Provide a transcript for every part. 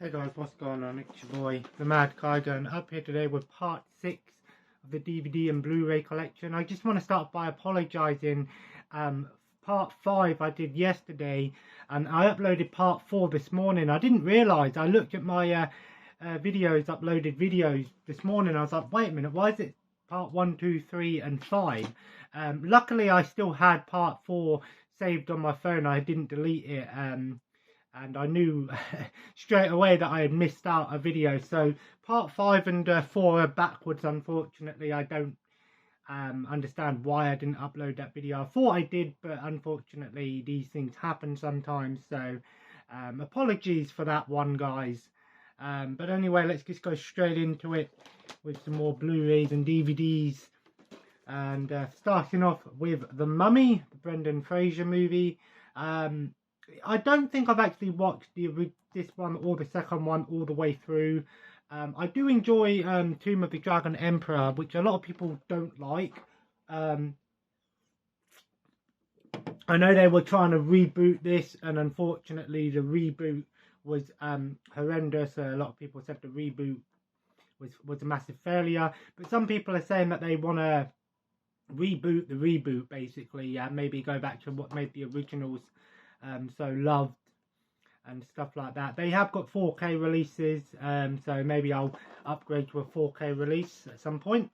Hey guys, what's going on? It's your boy, the Mad Kygo, and up here today with part 6 of the DVD and Blu Ray collection. I just want to start by apologising. Part 5 I did yesterday, and I uploaded part 4 this morning. I didn't realise. I looked at my uploaded videos this morning. I was like, wait a minute, why is it part 1, 2, 3 and 5? Luckily I still had part 4 saved on my phone. I didn't delete it. And I knew straight away that I had missed out a video. So part 5 and 4 are backwards, unfortunately. I don't understand why I didn't upload that video. I thought I did, but unfortunately these things happen sometimes. So apologies for that one, guys. But anyway, let's just go straight into it with some more Blu-rays and DVDs. And starting off with The Mummy, the Brendan Fraser movie. I don't think I've actually watched this one or the second one all the way through. I do enjoy Tomb of the Dragon Emperor, which a lot of people don't like. I know they were trying to reboot this, and unfortunately the reboot was horrendous. A lot of people said the reboot was a massive failure, but some people are saying that they want to reboot the reboot, basically. Maybe go back to what made the originals so loved and stuff like that. They have got 4K releases, so maybe I'll upgrade to a 4K release at some point.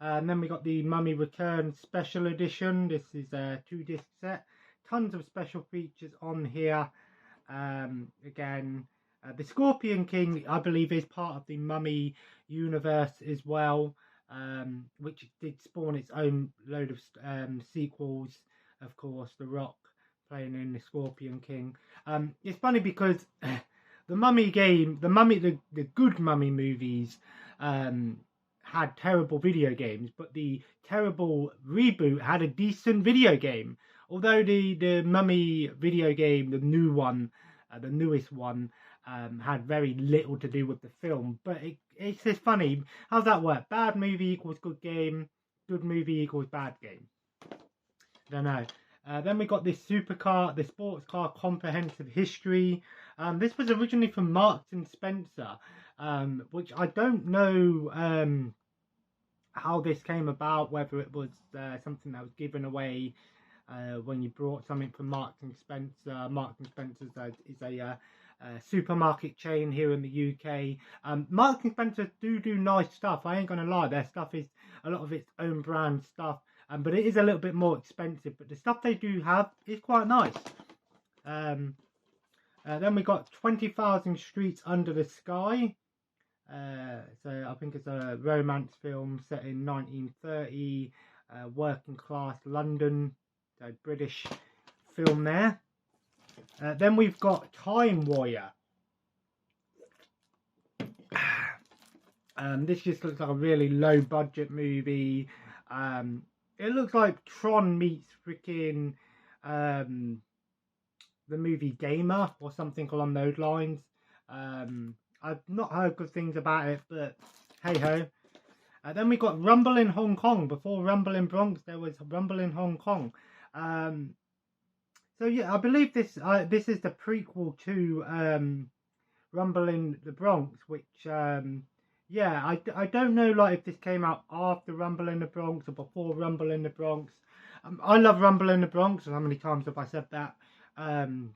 And then we got the Mummy Return Special Edition. This is a 2-disc set. Tons of special features on here. Again, the Scorpion King, I believe, is part of the Mummy universe as well, which did spawn its own load of sequels. Of course, The Rock playing in the Scorpion King. It's funny because the Mummy game, the good Mummy movies had terrible video games, but the terrible reboot had a decent video game. Although the Mummy video game, the new one, the newest one, had very little to do with the film. But it's just funny. How's that work? Bad movie equals good game. Good movie equals bad game. I don't know. Then we got this supercar, the sports car comprehensive history. This was originally from Marks and Spencer, which I don't know how this came about, whether it was something that was given away when you brought something from Marks and Spencer. Marks and Spencer is a supermarket chain here in the UK. Marks and Spencer do nice stuff. I ain't gonna lie, their stuff is a lot of its own brand stuff. But it is a little bit more expensive. But the stuff they do have is quite nice. Then we got 20,000 Streets Under the Sky. So I think it's a romance film set in 1930, working class London. So British film there. Then we've got Time Warrior. This just looks like a really low budget movie. It looks like Tron meets freaking the movie Gamer or something along those lines. I've not heard good things about it, but hey ho. Then we got Rumble in Hong Kong. Before Rumble in Bronx, there was Rumble in Hong Kong. So yeah, I believe this is the prequel to Rumble in the Bronx, which yeah, I don't know like if this came out after Rumble in the Bronx or before Rumble in the Bronx. I love Rumble in the Bronx. How many times have I said that? Of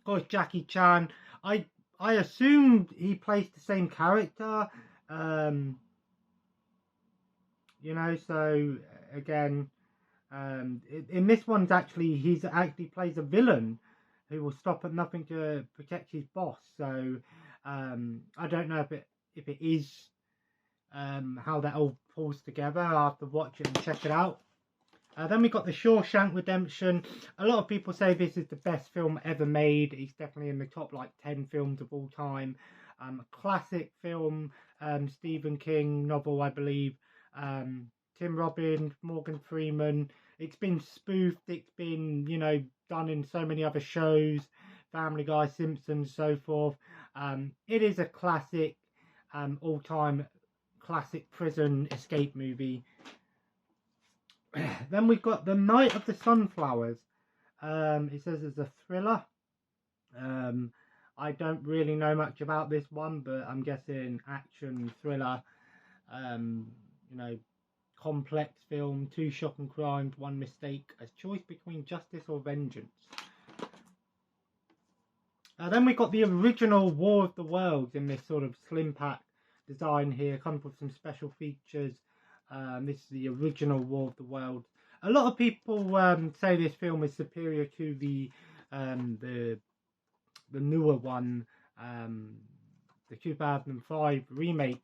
course, Jackie Chan. I assumed he plays the same character. You know, so again, in this one's he's actually plays a villain who will stop at nothing to protect his boss. So I don't know if it is how that all pulls together. I'll have to watch it and check it out. Then we got The Shawshank Redemption. A lot of people say this is the best film ever made. It's definitely in the top like 10 films of all time. Classic film, Stephen King novel, I believe. Tim Robbins, Morgan Freeman. It's been spoofed. It's been, you know, done in so many other shows. Family Guy, Simpsons, so forth. It is a classic. All-time classic prison escape movie. Then we've got The Night of the Sunflowers. It says it's a thriller. I don't really know much about this one, but I'm guessing action, thriller, you know, complex film, 2 shocking crimes, 1 mistake, a choice between justice or vengeance. Then we got the original War of the Worlds in this sort of slim pack design here, comes with some special features. This is the original War of the Worlds. A lot of people say this film is superior to the newer one, the 2005 remake,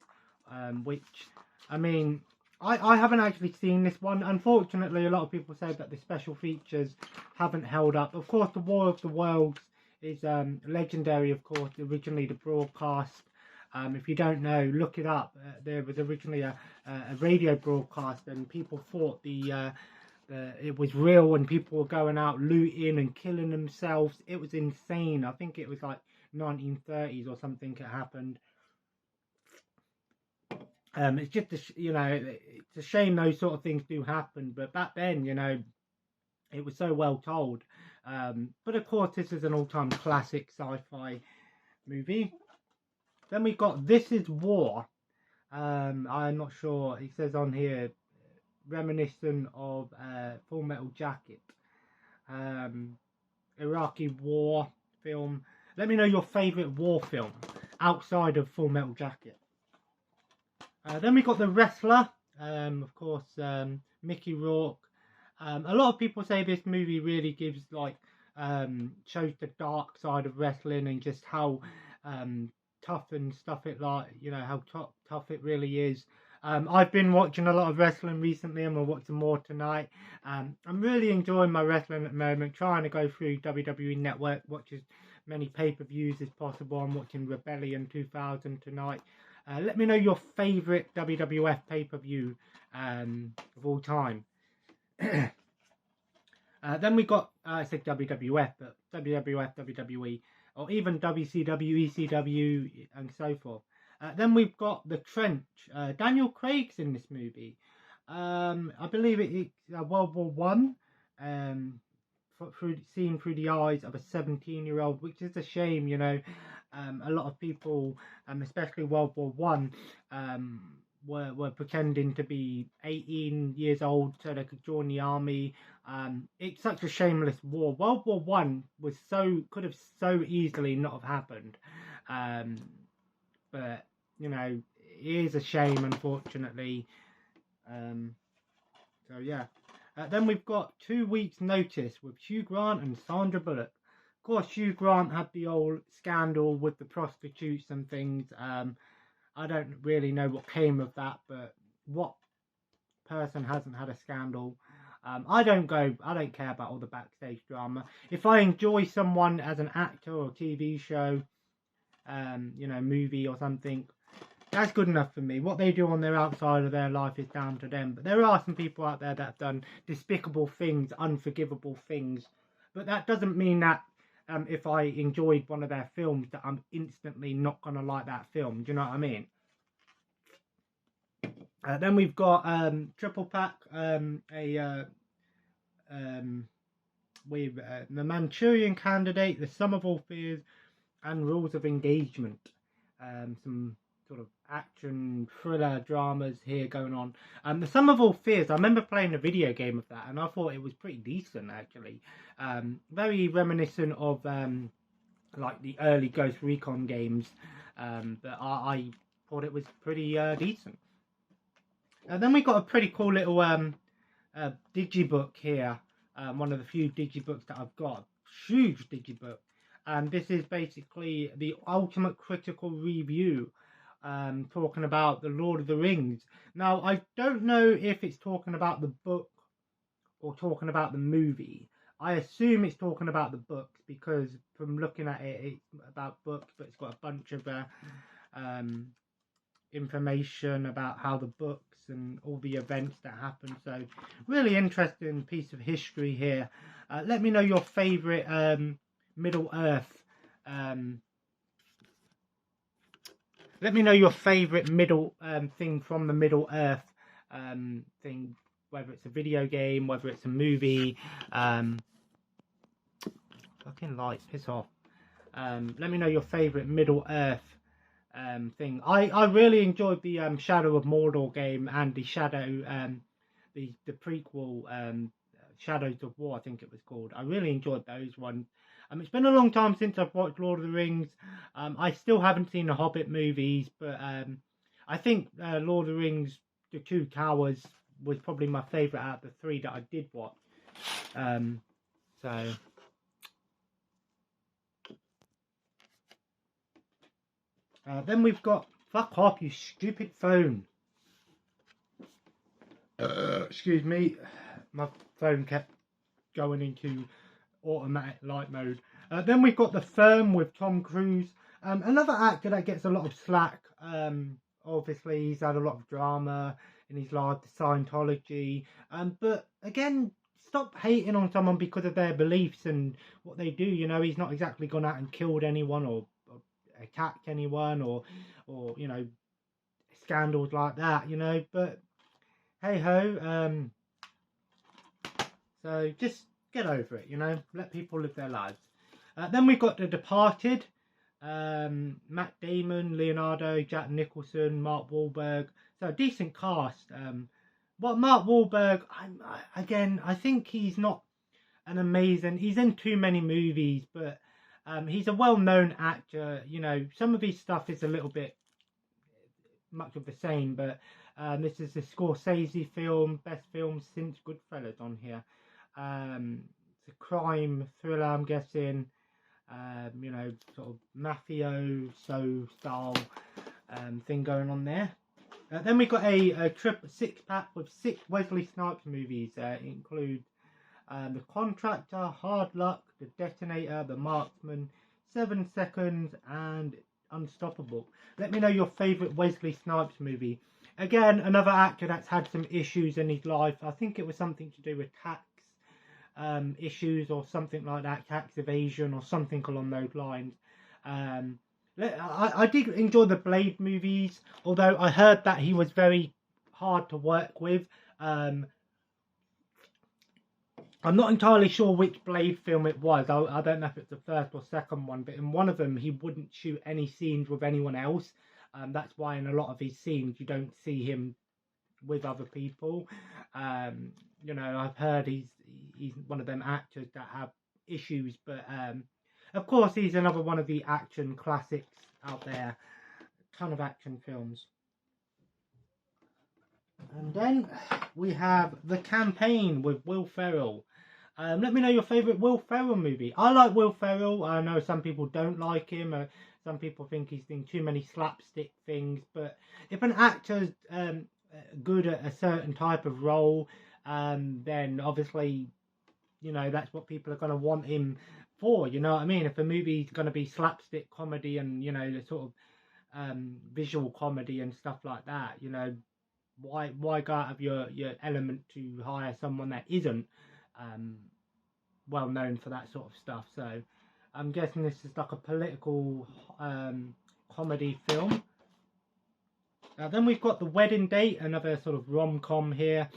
which, I mean, I haven't actually seen this one. Unfortunately, a lot of people say that the special features haven't held up. Of course, the War of the Worlds is legendary, of course, originally the broadcast. If you don't know, look it up. There was originally a radio broadcast, and people thought it was real, and people were going out looting and killing themselves. It was insane. I think it was like 1930s or something it happened. It's just it's a shame those sort of things do happen, but back then, it was so well told. But of course, this is an all-time classic sci-fi movie. Then we got This Is War. I'm not sure, it says on here, reminiscent of Full Metal Jacket. Iraqi war film. Let me know your favourite war film outside of Full Metal Jacket. Then we got The Wrestler, of course, Mickey Rourke. A lot of people say this movie really gives, shows the dark side of wrestling and just how tough and stuff it how tough it really is. I've been watching a lot of wrestling recently, and we'll watch some more tonight. I'm really enjoying my wrestling at the moment, trying to go through WWE Network, watch as many pay-per-views as possible. I'm watching Rebellion 2000 tonight. Let me know your favourite WWF pay-per-view of all time. Then we got, I said WWF, but WWF, WWE, or even WCW, ECW, and so forth. Then we've got The Trench. Daniel Craig's in this movie. I believe it's World War One, seen through the eyes of a 17-year-old, which is a shame. A lot of people, especially World War One, were pretending to be 18 years old so they could join the army. It's such a shameless war. World War One could have so easily not have happened, but it is a shame, unfortunately. So yeah. Then we've got 2 Weeks Notice with Hugh Grant and Sandra Bullock. Of course, Hugh Grant had the old scandal with the prostitutes and things. I don't really know what came of that, but what person hasn't had a scandal? I don't care about all the backstage drama. If I enjoy someone as an actor or TV show, movie or something, that's good enough for me. What they do on their outside of their life is down to them. But there are some people out there that have done despicable things, unforgivable things. But that doesn't mean that if I enjoyed one of their films that I'm instantly not going to like that film. Do you know what I mean? Then we've got Triple Pack, with The Manchurian Candidate, The Sum of All Fears, and Rules of Engagement. Some sort of action thriller dramas here going on. The Sum of All Fears, I remember playing a video game of that, and I thought it was pretty decent, actually. Very reminiscent of like the early Ghost Recon games, but I thought it was pretty decent. Then we got a pretty cool little digibook here. One of the few digibooks that I've got. Huge digibook. And this is basically the ultimate critical review, talking about The Lord of the Rings. Now, I don't know if it's talking about the book or talking about the movie. I assume it's talking about the books, because from looking at it, it's about books, but it's got a bunch of information about how the books and all the events that happened. So really interesting piece of history here. Let me know your favorite Middle Earth let me know your favorite middle thing from the Middle Earth thing, whether it's a video game, whether it's a movie. Fucking light, piss off. Let me know your favourite Middle Earth thing. I really enjoyed the Shadow of Mordor game and the the prequel Shadows of War, I think it was called. I really enjoyed those ones. It's been a long time since I've watched Lord of the Rings. I still haven't seen the Hobbit movies, but I think Lord of the Rings, The Two Towers, was probably my favourite out of the three that I did watch. Then we've got, fuck off, you stupid phone. Excuse me, my phone kept going into automatic light mode. Then we've got The Firm with Tom Cruise. Another actor that gets a lot of slack. Obviously, he's had a lot of drama in his life, the Scientology. But again, stop hating on someone because of their beliefs and what they do. You know, he's not exactly gone out and killed anyone or attacked anyone or you know, scandals like that, you know. But hey ho, so just get over it, you know. Let people live their lives. Then we've got The Departed. Matt Damon, Leonardo, Jack Nicholson, Mark Wahlberg. So a decent cast. But Mark Wahlberg, I think he's not an amazing. He's in too many movies, but he's a well-known actor. You know, some of his stuff is a little bit much of the same, but this is a Scorsese film, best film since Goodfellas on here. It's a crime thriller, I'm guessing. You know, sort of mafioso style thing going on there. Then we got a six-pack with 6 Wesley Snipes movies. Include The Contractor, Hard Luck, The Detonator, The Marksman, 7 Seconds, and Unstoppable. Let me know your favourite Wesley Snipes movie. Again, another actor that's had some issues in his life. I think it was something to do with tax issues or something like that, tax evasion or something along those lines. I did enjoy the Blade movies, although I heard that he was very hard to work with. I'm not entirely sure which Blade film it was. I don't know if it's the first or second one, but in one of them he wouldn't shoot any scenes with anyone else. That's why in a lot of his scenes you don't see him with other people. You know, I've heard he's one of them actors that have issues, but of course he's another one of the action classics out there. Ton of action films. And then we have The Campaign with Will Ferrell. Let me know your favourite Will Ferrell movie. I like Will Ferrell. I know some people don't like him. Some people think he's doing too many slapstick things. But if an actor's good at a certain type of role, then obviously, you know, that's what people are going to want him for. You know what I mean? If a movie's going to be slapstick comedy and, you know, the sort of visual comedy and stuff like that, you know, why go out of your element to hire someone that isn't well known for that sort of stuff? So I'm guessing this is like a political comedy film. Then we've got The Wedding Date, another sort of rom-com here.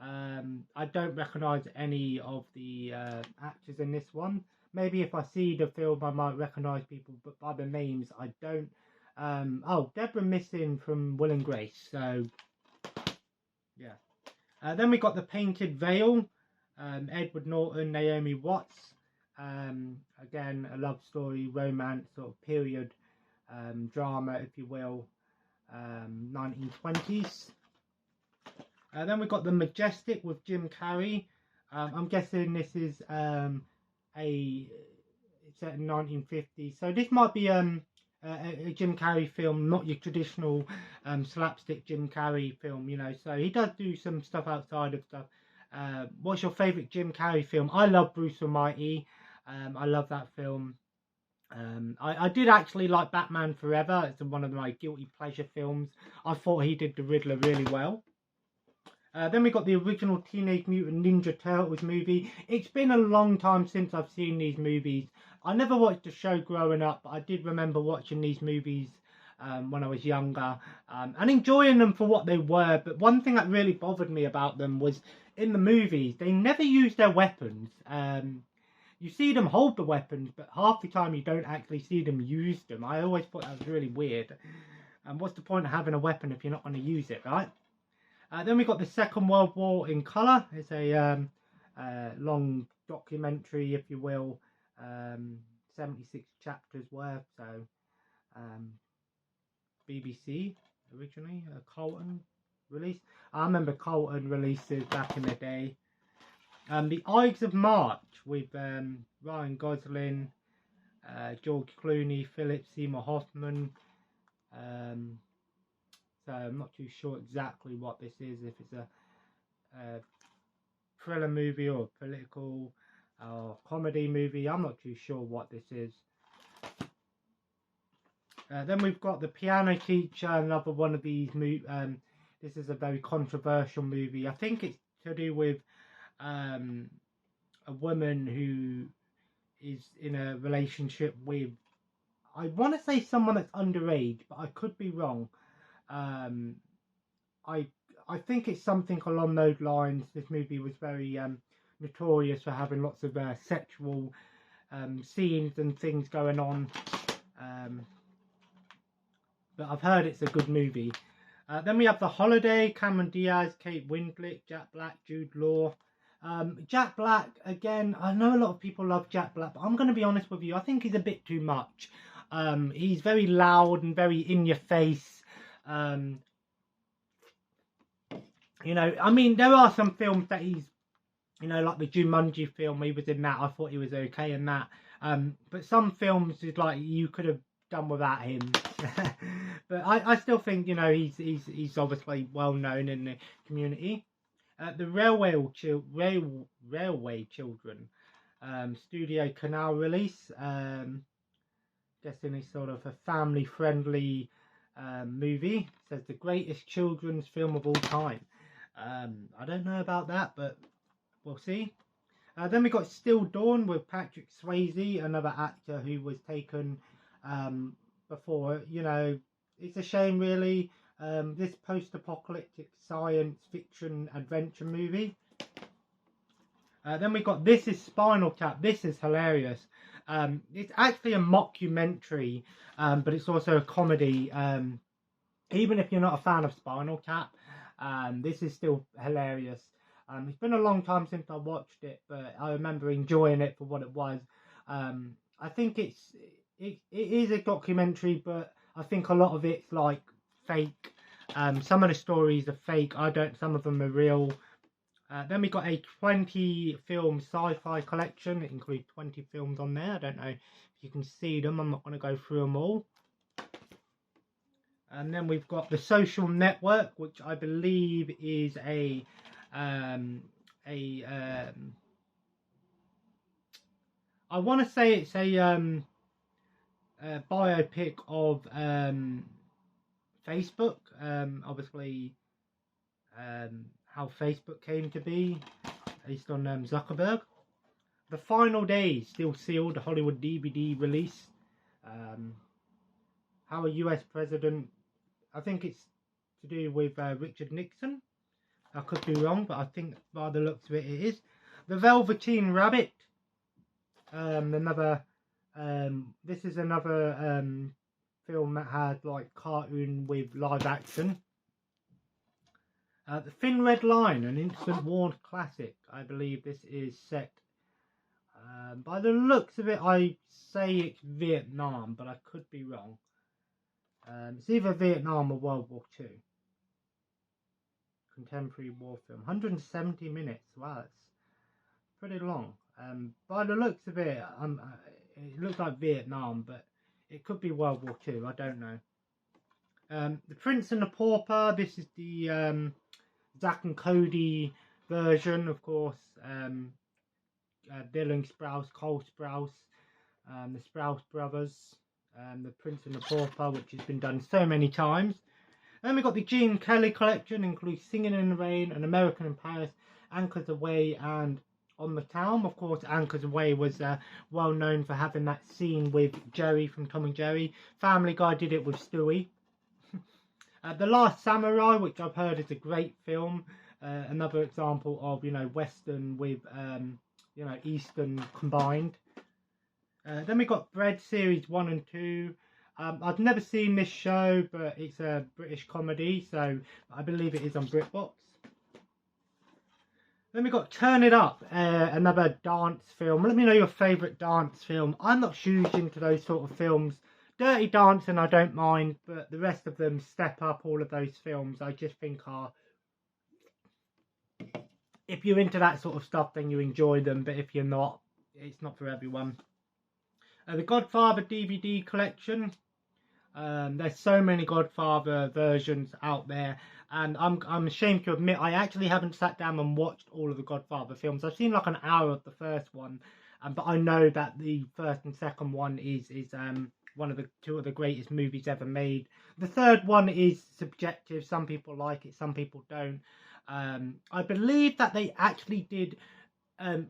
I don't recognise any of the actors in this one. Maybe if I see the film I might recognise people, but by the names I don't. Oh, Deborah Missing from Will and Grace. So yeah. Then we got The Painted Veil. Edward Norton, Naomi Watts. Again, a love story, romance, sort of period drama, if you will. 1920s. Then we've got The Majestic with Jim Carrey. I'm guessing this is it's set in 1950s. So this might be a Jim Carrey film, not your traditional slapstick Jim Carrey film, you know. So he does do some stuff outside of stuff. What's your favourite Jim Carrey film? I love Bruce Almighty. I love that film. I did actually like Batman Forever. It's one of my guilty pleasure films. I thought he did the Riddler really well. Then we got the original Teenage Mutant Ninja Turtles movie. It's been a long time since I've seen these movies. I never watched the show growing up, but I did remember watching these movies when I was younger and enjoying them for what they were. But one thing that really bothered me about them was in the movies, they never used their weapons. you see them hold the weapons, but half the time you don't actually see them use them. I always thought that was really weird. And what's the point of having a weapon if you're not going to use it, right? Then we got the Second World War in colour. It's a long documentary, if you will, 76 chapters worth. So BBC originally, Colton release. I remember Colton releases back in the day. The Ides of March with Ryan Gosling, George Clooney, Philip Seymour Hoffman. So I'm not too sure exactly what this is, if it's a thriller movie or political or comedy movie. I'm not too sure what this is. Then we've got The Piano Teacher, another one of these movies. This is a very controversial movie. I think it's to do with a woman who is in a relationship with, I want to say someone that's underage, but I could be wrong. I think it's something along those lines. This movie was very notorious for having lots of sexual scenes and things going on. But I've heard it's a good movie. Then we have The Holiday, Cameron Diaz, Kate Winslet, Jack Black, Jude Law. Jack Black, again, I know a lot of people love Jack Black, but I'm going to be honest with you, I think he's a bit too much. He's very loud and very in your face. You know, I mean, there are some films that he's, you know, like the Jumanji film, he was in that. I thought he was okay in that. But some films is like you could have done without him. But I still think, you know, he's obviously well known in the community. The Railway Children, Studio Canal release. Guessing it's sort of a family friendly movie. It says the greatest children's film of all time. I don't know about that, but we'll see. Then we got Still Dawn with Patrick Swayze, another actor who was taken before. You know, it's a shame really. This post-apocalyptic science fiction adventure movie. Then we got This Is Spinal Tap. This is hilarious. It's actually a mockumentary, but it's also a comedy. Even if you're not a fan of Spinal Tap, this is still hilarious. It's been a long time since I watched it, but I remember enjoying it for what it was. I think it is a documentary, but I think a lot of it's like fake. Some of the stories are fake. Some of them are real. Then we got a 20 film sci-fi collection. It includes 20 films on there. I don't know if you can see them. I'm not going to go through them all. And then we've got The Social Network, which I believe is a I want to say it's a biopic of Facebook. Obviously, how Facebook came to be, based on Zuckerberg. The Final Days, still sealed, Hollywood DVD release. How a US president, I think it's to do with Richard Nixon. I could be wrong, but I think by the looks of it, it is. The Velveteen Rabbit. This is another film that had like cartoon with live action. The Thin Red Line, an instant war classic. I believe this is set. By the looks of it, I say it's Vietnam, but I could be wrong. It's either Vietnam or World War II. Contemporary war film. 170 minutes. Wow, that's pretty long. By the looks of it, it looks like Vietnam, but it could be World War II. I don't know. The Prince and the Pauper. This is the Zack and Cody version, of course. Dylan Sprouse, Cole Sprouse, the Sprouse brothers. The Prince and the Pauper, which has been done so many times. Then we got the Gene Kelly collection, includes Singing in the Rain, An American in Paris, Anchors Away, and On the Town. Of course, Anchors Away was well known for having that scene with Jerry from Tom and Jerry. Family Guy did it with Stewie. The Last Samurai, which I've heard is a great film. Another example of, you know, Western with, you know, Eastern combined. Then we got Bread Series 1 and 2. I've never seen this show, but it's a British comedy, so I believe it is on BritBox. Then we got Turn It Up, another dance film. Let me know your favourite dance film. I'm not huge into those sort of films. Dirty Dancing I don't mind, but the rest of them, Step Up, all of those films, I just think are... If you're into that sort of stuff, then you enjoy them, but if you're not, it's not for everyone. The Godfather DVD collection. There's so many Godfather versions out there, and I'm ashamed to admit I actually haven't sat down and watched all of the Godfather films. I've seen like an hour of the first one, but I know that the first and second one is one of the two of the greatest movies ever made. The third one is subjective. Some people like it, some people don't. I believe that they actually did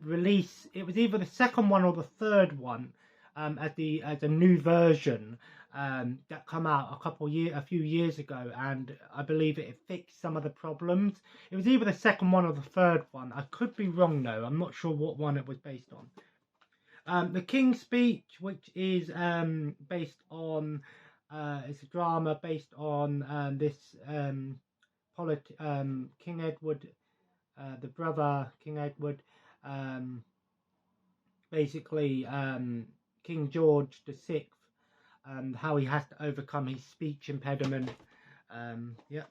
release, it was either the second one or the third one, as a new version that come out a few years ago, and I believe it fixed some of the problems. It was either the second one or the third one. I could be wrong though. I'm not sure what one it was based on. The King's Speech, which is based on it's a drama based on King Edward, the brother King Edward, basically King George VI, how he has to overcome his speech impediment. The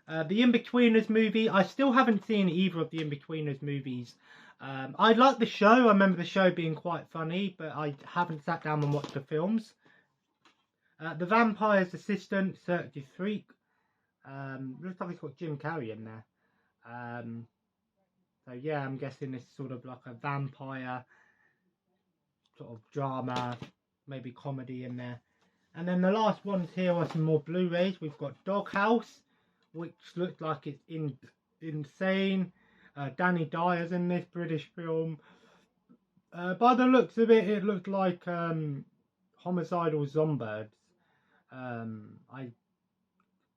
In-Betweeners movie, I still haven't seen either of the In-Betweeners movies. I like the show. I remember the show being quite funny, but I haven't sat down and watched the films. The Vampire's Assistant, Cirque du Freak. Looks like it's got Jim Carrey in there. So yeah, I'm guessing it's sort of like a vampire sort of drama, maybe comedy in there. And then the last ones here are some more Blu-rays. We've got Doghouse, which looks like it's insane. Danny Dyer's in this British film. By the looks of it, it looked like Homicidal Zombies. I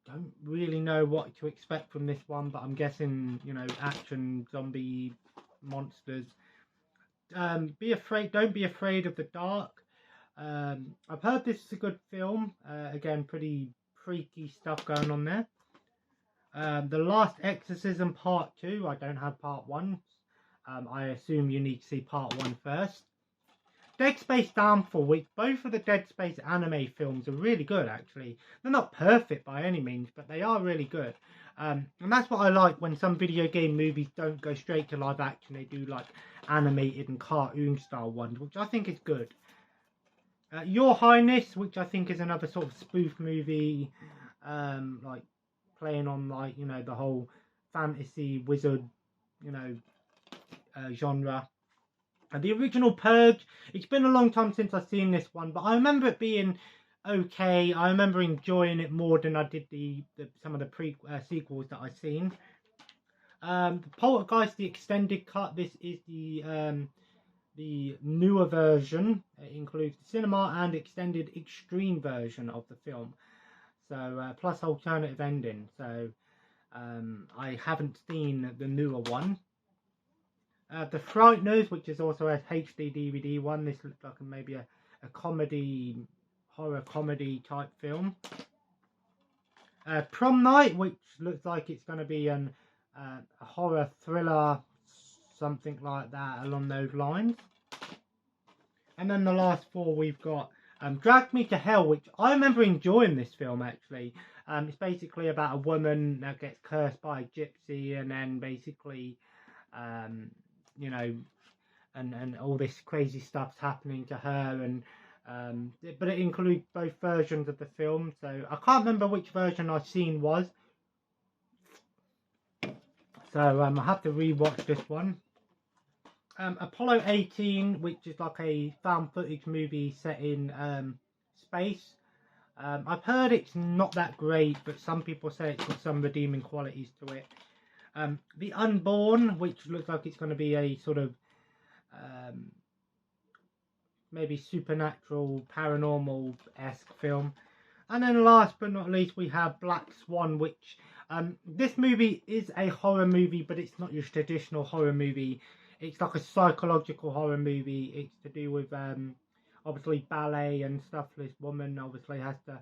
don't really know what to expect from this one, but I'm guessing, you know, action, zombie, monsters. Don't be afraid of the dark. I've heard this is a good film. Again, pretty freaky stuff going on there. The Last Exorcism Part 2. I don't have Part 1. I assume you need to see Part 1 first. Dead Space Downfall, which both of the Dead Space anime films are really good, actually. They're not perfect by any means, but they are really good. And that's what I like when some video game movies don't go straight to live action. They do like animated and cartoon style ones, which I think is good. Your Highness, which I think is another sort of spoof movie, like playing on like, you know, the whole fantasy wizard, you know, genre. The original Purge, it's been a long time since I've seen this one, but I remember it being okay. I remember enjoying it more than I did some of the sequels that I've seen. The Poltergeist, the extended cut. This is the newer version. It includes the cinema and extended extreme version of the film. So plus alternative ending. So I haven't seen the newer one. The Frighteners, which is also a HD DVD one. This looks like maybe a comedy, horror comedy type film. Prom Night, which looks like it's going to be a horror thriller, something like that along those lines. And then the last four we've got Drag Me to Hell, which I remember enjoying this film actually. It's basically about a woman that gets cursed by a gypsy, and then basically you know, and all this crazy stuff's happening to her, and but it includes both versions of the film, so I can't remember which version I've seen was. So I have to rewatch this one. Apollo 18, which is like a found footage movie set in space. I've heard it's not that great, but some people say it's got some redeeming qualities to it. The Unborn, which looks like it's going to be a sort of maybe supernatural, paranormal-esque film. And then last but not least, we have Black Swan, which this movie is a horror movie, but it's not your traditional horror movie. It's like a psychological horror movie. It's to do with obviously ballet and stuff. This woman obviously has to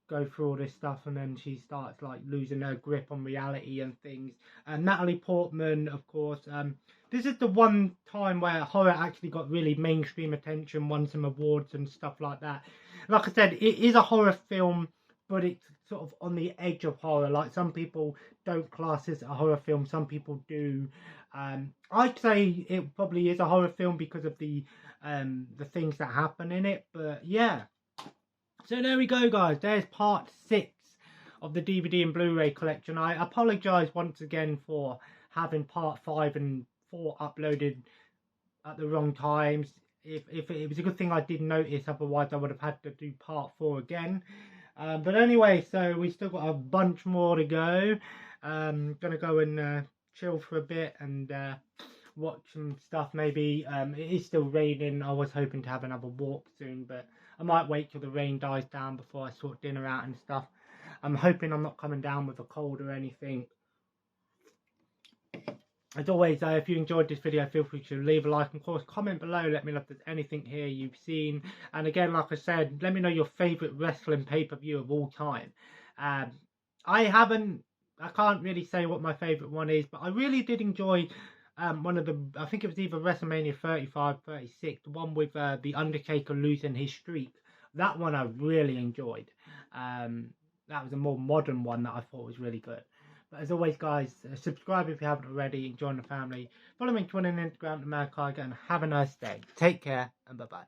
go through all this stuff, and then she starts like losing her grip on reality and things. And Natalie Portman, of course. This is the one time where horror actually got really mainstream attention, won some awards and stuff like that. Like I said, it is a horror film, but it's sort of on the edge of horror. Like, some people don't class this as a horror film, some people do. I'd say it probably is a horror film because of the things that happen in it. But yeah, so there we go, guys. There's part 6 of the DVD and Blu-ray collection. I apologise once again for having part 5 and 4 uploaded at the wrong times. If it was a good thing I did notice, otherwise I would have had to do part 4 again. But anyway, so we still got a bunch more to go. Gonna go and chill for a bit and watch some stuff maybe. It is still raining. I was hoping to have another walk soon, but I might wait till the rain dies down before I sort dinner out and stuff. I'm hoping I'm not coming down with a cold or anything. As always, if you enjoyed this video, feel free to leave a like and of course comment below. Let me know if there's anything here you've seen. And again, like I said, let me know your favourite wrestling pay-per-view of all time. I can't really say what my favourite one is, but I really did enjoy one of the, I think it was either WrestleMania 35, 36, the one with The Undertaker losing his streak. That one I really enjoyed. That was a more modern one that I thought was really good. But as always, guys, subscribe if you haven't already, join the family, follow me on Twitter and Instagram, and have a nice day. Take care, and bye-bye.